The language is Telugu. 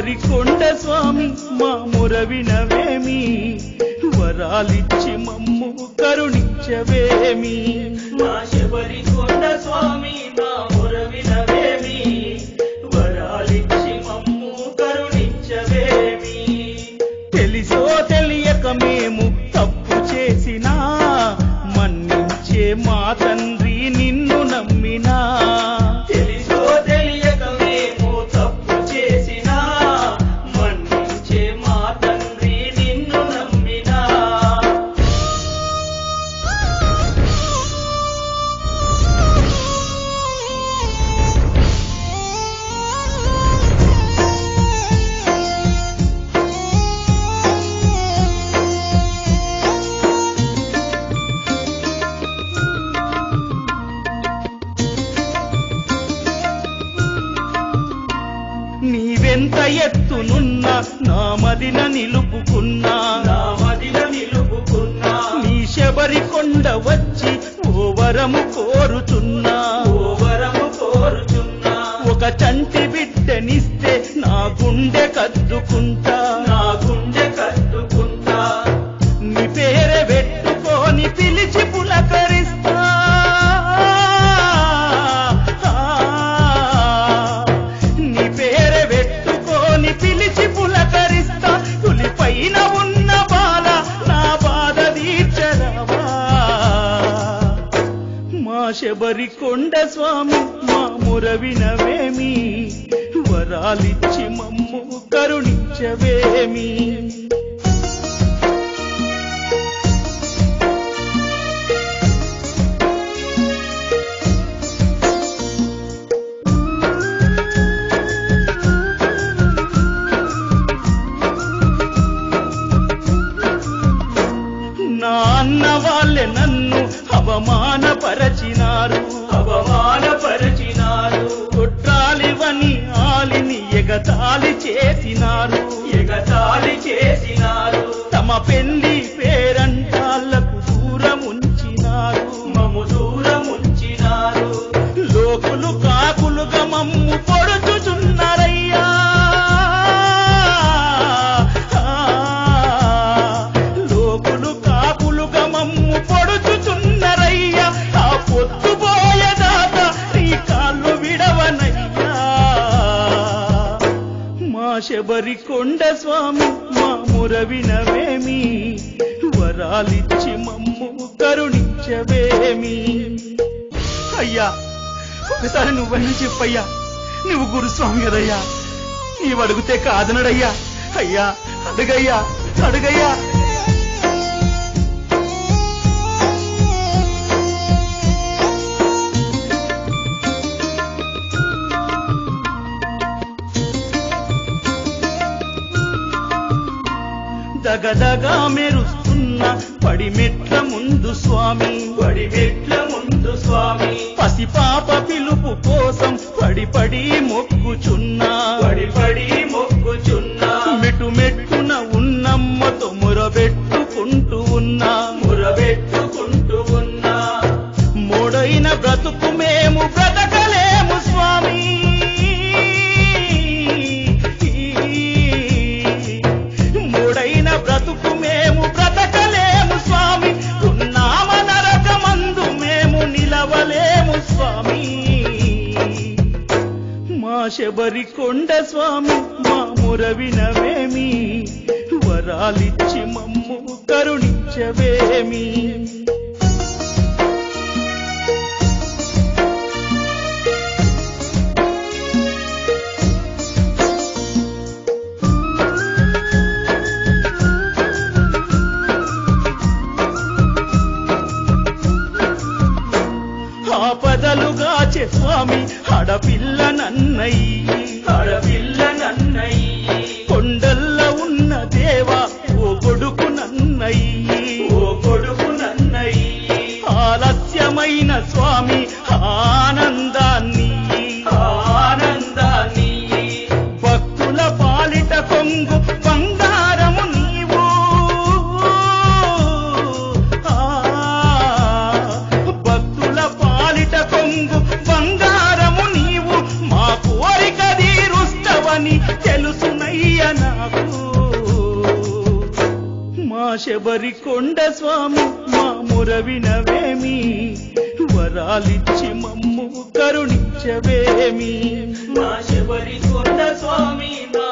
శబరికొండ స్వామి మా మొర వినవేమి, వరాలిచ్చి మమ్ము కరుణించవేమి. మా శబరికొండ స్వామి మా మొర వినవేమి, వరాలిచ్చి మమ్ము కరుణించవేమి. తెలిసో తెలియక మేము తప్పు చేసినా, మన్నించే మా తండ్రి నిన్ను నమ్మినా. తెలిసో తెలియక మేము తప్పు చేసినా, మన్నించే మా తండ్రి నిన్ను నమ్మినా. నీవెంత ఎత్తునున్నా నా మదిన నిలుపుకున్నా, నా మదిన నిలుపుకున్నా. నీ శబరికొండ వచ్చి ఓ వరము కోరుచున్నా, ఓ వరము కోరుచున్నా. ఒక చంటి బిడ్డనిస్తే నా గుండె కద్దుకుంటా, నా గుండె కట్టుకుంటా. నీ పేరు పెట్టుకొని పిలిచి పులకరిస్తా. నీ పేరు పెట్టుకొని పిలిచి పులకరిస్తా. తులిపైన ఉన్న బాల నా బాధ తీర్చరావా. మా శబరికొండ స్వామి మా మొర వినవేమి, వరాలిచ్చి మమ్ము కరుణించవేమి. నా అన్న వాళ్ళే నన్ను అవమానపరచినారు, అవమానపరచినారు. కొట్టాలివని ఆలిని ఎగతాళి చేసినారు, ఎగతాళి చేసినారు. తమ పెళ్లి పేరంటాళ్లకు దూరం ఉంచినారు. మమ్ము దూరం ఉంచినారు. లోకులు కాకులుగా మమ్ము పొడుచుచున్నారయ్యా. లోకులు కాకులుగా మమ్ము పొడుచుచున్నారయ్యా. ఆ పొద్దుపోయేదాకా నీ కాళ్ళు విడవనయ్యా. మా శబరికొండ స్వామి మా మొర వినవేమి, వరాలిచ్చి మమ్ము కరుణించవేమి. అయ్యా ఒకసారి నువ్వైనా చెప్పయ్యా, నువ్వు గురుస్వామి కదయ్యా, నీవు అడిగితే కాదనడయ్యా. అయ్యా అడుగయ్యా అడుగయ్యా. దగదగా మెరుస్తున్న పడిమెట్ల ముందు స్వామి, పడిమెట్ల ముందు స్వామి. పసిపాప పిలుపు కోసం పడి పడి మొక్కుచున్నా, పడి పడి మొక్కుచున్నా. మెట్టు మెట్టున ఉన్నమ్మతో మొరబెట్టుకుంటూ ఉన్నా, మురబెట్టుకుంటూ ఉన్నా. మోడైన బ్రతుకు మేము బ్రతకలేము స్వామి. మోడైన బ్రతుకు మేము బ్రతకలేము స్వామి. ఉన్నామ నరకమందు మేము నిలవలేము స్వామి. మా శబరికొండ స్వామి మా మొర వినవేమి, వరాలిచ్చి మమ్ము కరుణించవేమి. ఆపదలుగాచే స్వామి ఆడపిల్ల నన్నయ్యి, ఆడపిల్ల నన్నయ్యి. కొండల్ల ఉన్న దేవా ఓ కొడుకు నన్నయ్యి, ఓ కొడుకు నన్నయ్యి. ఆలస్యమైన స్వామి ఆనందాన్ని, ఆనందాన్ని. భక్తుల పాలిట కొంగు బంగారము నీవు. భక్తుల పాలిట కొంగు బంగారము నీవు. శబరికొండ స్వామి మా మొరవినవేమి వరాలిచ్చి మమ్ము కరుణించవేమి మా శబరికొండ స్వామి మా